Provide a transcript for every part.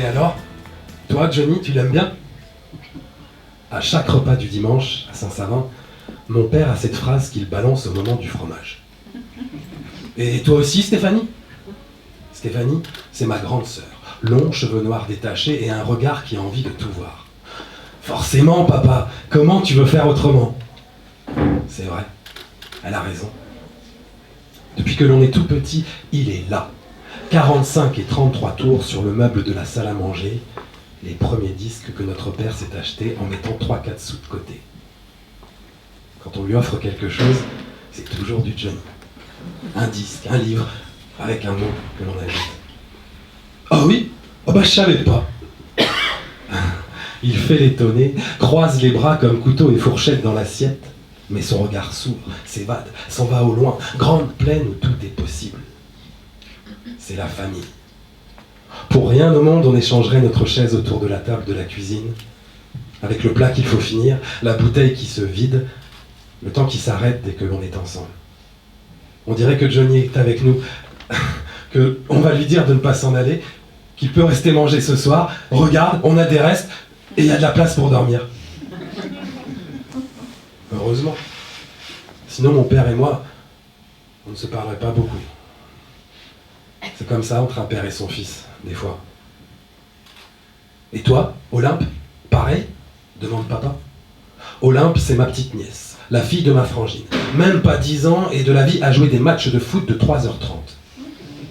Et alors, toi, Johnny, tu l'aimes bien? À chaque repas du dimanche, à Saint-Savin, mon père a cette phrase qu'il balance au moment du fromage. Et toi aussi, Stéphanie? Stéphanie, c'est ma grande sœur. Longs cheveux noirs détachés et un regard qui a envie de tout voir. Forcément, papa, comment tu veux faire autrement? C'est vrai, elle a raison. Depuis que l'on est tout petit, il est là. 45 et 33 tours sur le meuble de la salle à manger, les premiers disques que notre père s'est achetés en mettant 3-4 sous de côté. Quand on lui offre quelque chose, c'est toujours du Johnny. Un disque, un livre, avec un mot que l'on ajoute. Ah oui? Ah bah je savais pas. Il fait l'étonné, croise les bras comme couteau et fourchette dans l'assiette, mais son regard s'ouvre, s'évade, s'en va au loin, grande plaine où tout est possible. C'est la famille. Pour rien au monde, on échangerait notre chaise autour de la table de la cuisine, avec le plat qu'il faut finir, la bouteille qui se vide, le temps qui s'arrête dès que l'on est ensemble. On dirait que Johnny est avec nous, qu'on va lui dire de ne pas s'en aller, qu'il peut rester manger ce soir. Regarde, on a des restes et il y a de la place pour dormir. Heureusement. Sinon, mon père et moi, on ne se parlerait pas beaucoup. C'est comme ça entre un père et son fils, des fois. Et toi, Olympe, pareil? Demande papa. Olympe, c'est ma petite nièce, la fille de ma frangine. Même pas 10 ans et de la vie à jouer des matchs de foot de 3h30.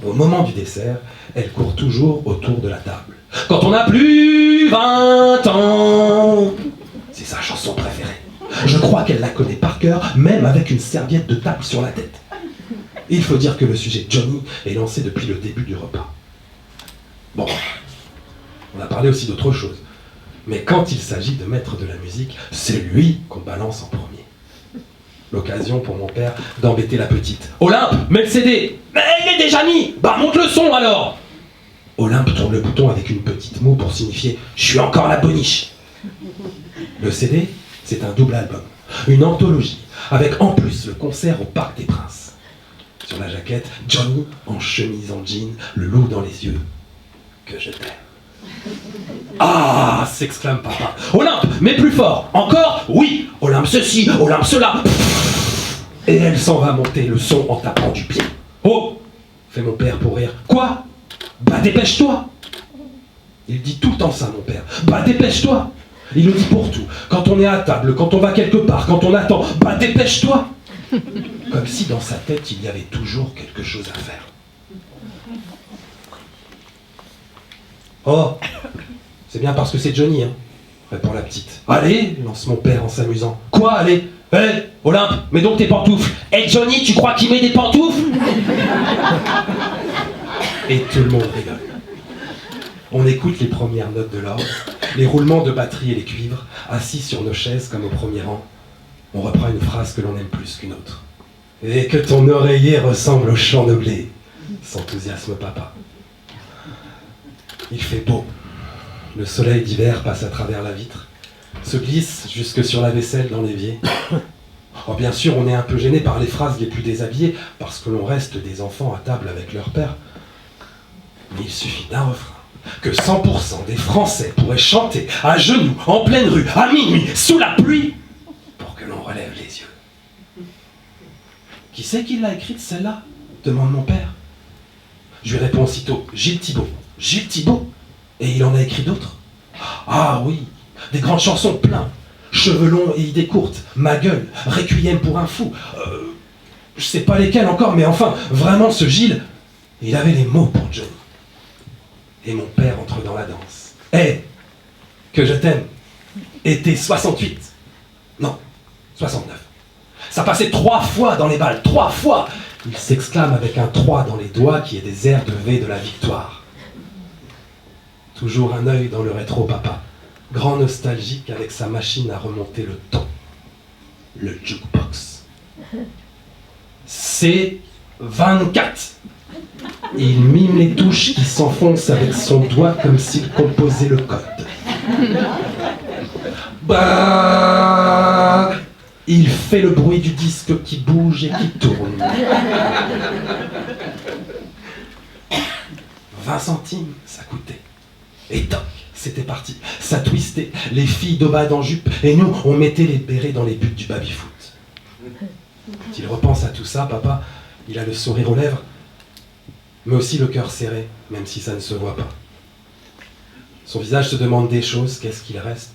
Au moment du dessert, elle court toujours autour de la table. Quand on n'a plus 20 ans, c'est sa chanson préférée. Je crois qu'elle la connaît par cœur, même avec une serviette de table sur la tête. Il faut dire que le sujet Johnny est lancé depuis le début du repas. Bon, on a parlé aussi d'autre chose. Mais quand il s'agit de mettre de la musique, c'est lui qu'on balance en premier. L'occasion pour mon père d'embêter la petite. Olympe, mets le CD! Mais il est déjà mis! Bah monte le son alors! Olympe tourne le bouton avec une petite moue pour signifier « Je suis encore la boniche !» Le CD, c'est un double album, une anthologie, avec en plus le concert au Parc des Princes. Sur la jaquette, Johnny en chemise en jean, le loup dans les yeux. Que je t'aime. Ah, s'exclame papa. Olympe, mais plus fort. Encore? Oui. Olympe ceci, Olympe cela. Et elle s'en va monter le son en tapant du pied. Oh, fait mon père pour rire. Quoi? Bah dépêche-toi. Il dit tout le temps ça, mon père. Bah dépêche-toi. Il le dit pour tout. Quand on est à table, quand on va quelque part, quand on attend. Bah dépêche-toi. Comme si dans sa tête, il y avait toujours quelque chose à faire. Oh, c'est bien parce que c'est Johnny, hein, répond la petite. Allez, lance mon père en s'amusant. Quoi, allez? Hé, Olympe, mets donc tes pantoufles. Hé, Johnny, tu crois qu'il met des pantoufles? Et tout le monde rigole. On écoute les premières notes de l'orgue, les roulements de batterie et les cuivres, assis sur nos chaises comme au premier rang. On reprend une phrase que l'on aime plus qu'une autre. Et que ton oreiller ressemble au champ de blé, s'enthousiasme papa. Il fait beau. Le soleil d'hiver passe à travers la vitre, se glisse jusque sur la vaisselle dans l'évier. Oh, bien sûr, on est un peu gêné par les phrases les plus déshabillées, parce que l'on reste des enfants à table avec leur père. Mais il suffit d'un refrain, que 100% des Français pourraient chanter à genoux, en pleine rue, à minuit, sous la pluie, pour que l'on relève les yeux. Qui c'est qui l'a écrite celle-là? Demande mon père. Je lui réponds aussitôt, Gilles Thibault. Gilles Thibault? Et il en a écrit d'autres? Ah oui, des grandes chansons plein. Cheveux longs et idées courtes, Ma gueule, Requiem pour un fou. Je sais pas lesquels encore, mais enfin, vraiment ce Gilles, il avait les mots pour Johnny. Et mon père entre dans la danse. Hé, que je t'aime. Été 68. Non, 69. Ça passait 3 fois dans les balles, 3 fois. Il s'exclame avec un 3 dans les doigts qui est des airs de V de la victoire. Toujours un œil dans le rétro papa, grand nostalgique avec sa machine à remonter le temps. Le jukebox. C'est 24. Il mime les touches qui s'enfoncent avec son doigt comme s'il composait le code. Bah, il fait le bruit du disque qui bouge et qui tourne. 20 centimes, ça coûtait. Et toc, c'était parti. Ça twistait, les filles d'aubade en jupe, et nous, on mettait les bérets dans les buts du baby-foot. Quand il repense à tout ça, papa, il a le sourire aux lèvres, mais aussi le cœur serré, même si ça ne se voit pas. Son visage se demande des choses, qu'est-ce qu'il reste?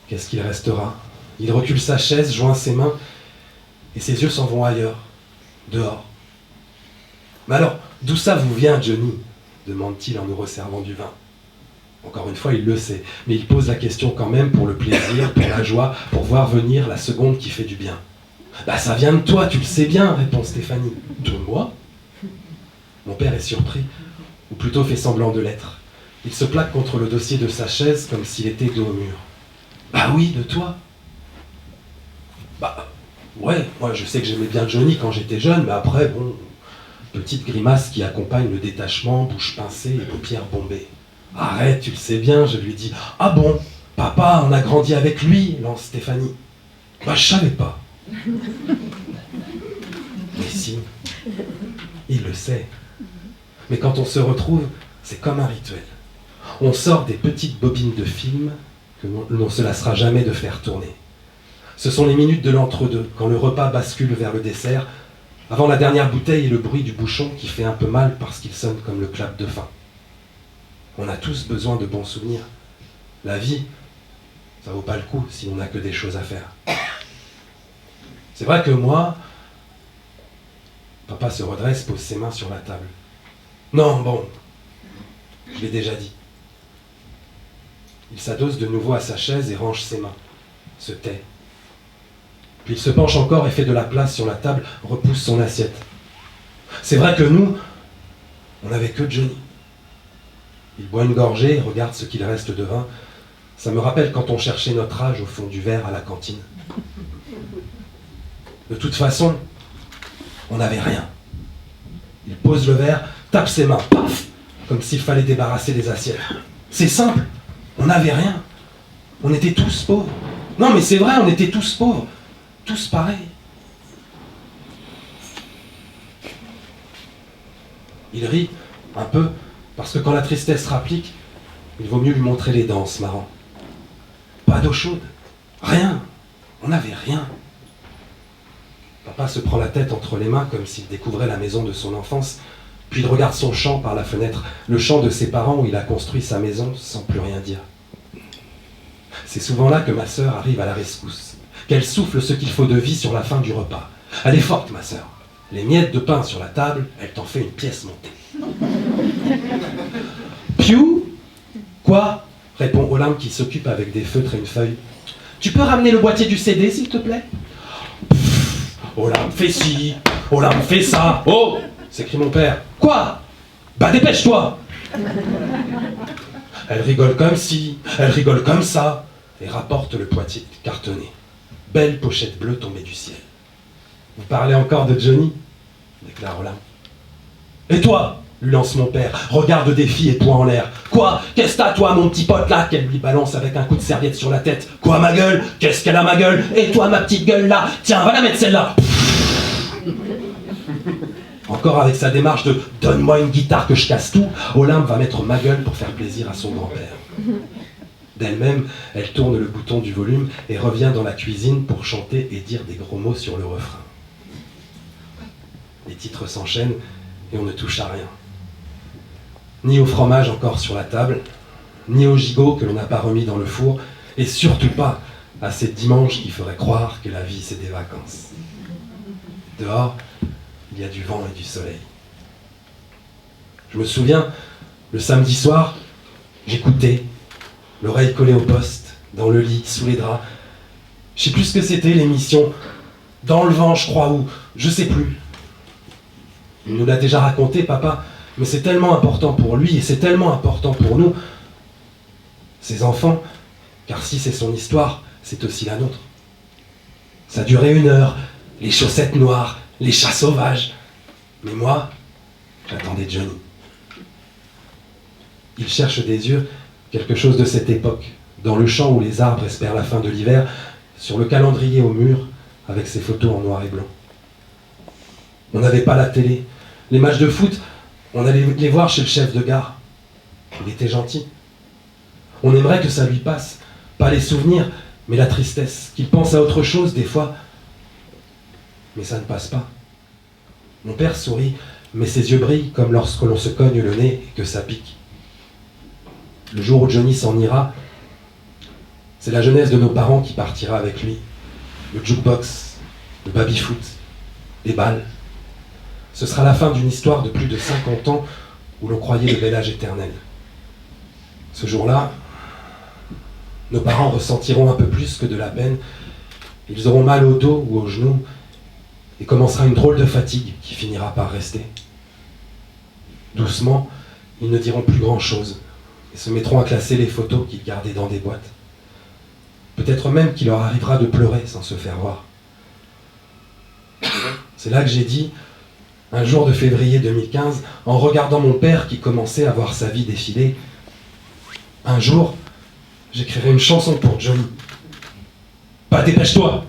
Qu'est-ce qu'il restera? Il recule sa chaise, joint ses mains, et ses yeux s'en vont ailleurs, dehors. Mais alors, d'où ça vous vient, Johnny? Demande-t-il en nous resservant du vin. Encore une fois, il le sait, mais il pose la question quand même pour le plaisir, pour la joie, pour voir venir la seconde qui fait du bien. Bah ça vient de toi, tu le sais bien, répond Stéphanie. De moi? Mon père est surpris, ou plutôt fait semblant de l'être. Il se plaque contre le dossier de sa chaise comme s'il était dos au mur. Bah oui, de toi. Bah ouais, moi je sais que j'aimais bien Johnny quand j'étais jeune, mais après, bon, petite grimace qui accompagne le détachement, bouche pincée et paupières bombées. Arrête, tu le sais bien, je lui dis. Ah bon, papa, on a grandi avec lui, lance Stéphanie. Bah je savais pas. Mais si, il le sait. Mais quand on se retrouve, c'est comme un rituel. On sort des petites bobines de film que l'on ne se lassera jamais de faire tourner. Ce sont les minutes de l'entre-deux, quand le repas bascule vers le dessert, avant la dernière bouteille et le bruit du bouchon qui fait un peu mal parce qu'il sonne comme le clap de fin. On a tous besoin de bons souvenirs. La vie, ça vaut pas le coup si on n'a que des choses à faire. C'est vrai que moi, papa se redresse, pose ses mains sur la table. Non, bon, je l'ai déjà dit. Il s'adosse de nouveau à sa chaise et range ses mains, se tait. Puis il se penche encore et fait de la place sur la table, repousse son assiette. C'est vrai que nous, on n'avait que Johnny. Il boit une gorgée et regarde ce qu'il reste de vin. Ça me rappelle quand on cherchait notre âge au fond du verre à la cantine. De toute façon, on n'avait rien. Il pose le verre, tape ses mains, paf, comme s'il fallait débarrasser les assiettes. C'est simple, on n'avait rien. On était tous pauvres. Non mais c'est vrai, on était tous pauvres. Tous pareils. Il rit un peu, parce que quand la tristesse rapplique, il vaut mieux lui montrer les dents, ce marrant. Pas d'eau chaude, rien, on n'avait rien. Papa se prend la tête entre les mains comme s'il découvrait la maison de son enfance, puis il regarde son champ par la fenêtre, le champ de ses parents où il a construit sa maison sans plus rien dire. C'est souvent là que ma sœur arrive à la rescousse, qu'elle souffle ce qu'il faut de vie sur la fin du repas. Elle est forte, ma sœur. Les miettes de pain sur la table, elle t'en fait une pièce montée. Piou? Quoi? Répond Olympe qui s'occupe avec des feutres et une feuille. Tu peux ramener le boîtier du CD, s'il te plaît? Olympe fait ci, Olympe fait ça. Oh! S'écrie mon père. Quoi? Bah dépêche-toi! Elle rigole comme ci, elle rigole comme ça, et rapporte le boîtier cartonné. Belle pochette bleue tombée du ciel. Vous parlez encore de Johnny? Déclare Olympe. Et toi? Lui lance mon père. Regarde des filles et poing en l'air. Quoi? Qu'est-ce que t'as, toi, mon petit pote, là? Qu'elle lui balance avec un coup de serviette sur la tête. Quoi, ma gueule? Qu'est-ce qu'elle a, ma gueule? Et toi, ma petite gueule, là? Tiens, va la mettre, celle-là! Encore avec sa démarche de « donne-moi une guitare que je casse tout », Olympe va mettre ma gueule pour faire plaisir à son grand-père. D'elle-même, elle tourne le bouton du volume et revient dans la cuisine pour chanter et dire des gros mots sur le refrain. Les titres s'enchaînent et on ne touche à rien. Ni au fromage encore sur la table, ni au gigot que l'on n'a pas remis dans le four, et surtout pas à ces dimanches qui feraient croire que la vie c'est des vacances. Dehors, il y a du vent et du soleil. Je me souviens, le samedi soir, j'écoutais, l'oreille collée au poste, dans le lit, sous les draps. Je sais plus ce que c'était l'émission, Dans le vent, je crois, ou je sais plus. Il nous l'a déjà raconté, papa, mais c'est tellement important pour lui et c'est tellement important pour nous, ses enfants, car si c'est son histoire, c'est aussi la nôtre. Ça durait 1 heure, les chaussettes noires, les chats sauvages. Mais moi, j'attendais Johnny. Il cherche des yeux quelque chose de cette époque, dans le champ où les arbres espèrent la fin de l'hiver, sur le calendrier au mur, avec ses photos en noir et blanc. On n'avait pas la télé. Les matchs de foot, on allait les voir chez le chef de gare. Il était gentil. On aimerait que ça lui passe, pas les souvenirs, mais la tristesse, qu'il pense à autre chose des fois. Mais ça ne passe pas. Mon père sourit, mais ses yeux brillent comme lorsque l'on se cogne le nez et que ça pique. Le jour où Johnny s'en ira, c'est la jeunesse de nos parents qui partira avec lui. Le jukebox, le baby-foot, les balles. Ce sera la fin d'une histoire de plus de 50 ans où l'on croyait le bel âge éternel. Ce jour-là, nos parents ressentiront un peu plus que de la peine. Ils auront mal au dos ou aux genoux et commencera une drôle de fatigue qui finira par rester. Doucement, ils ne diront plus grand-chose et se mettront à classer les photos qu'ils gardaient dans des boîtes. Peut-être même qu'il leur arrivera de pleurer sans se faire voir. C'est là que j'ai dit, un jour de février 2015, en regardant mon père qui commençait à voir sa vie défiler, un jour, j'écrirai une chanson pour Johnny. Bah, dépêche-toi!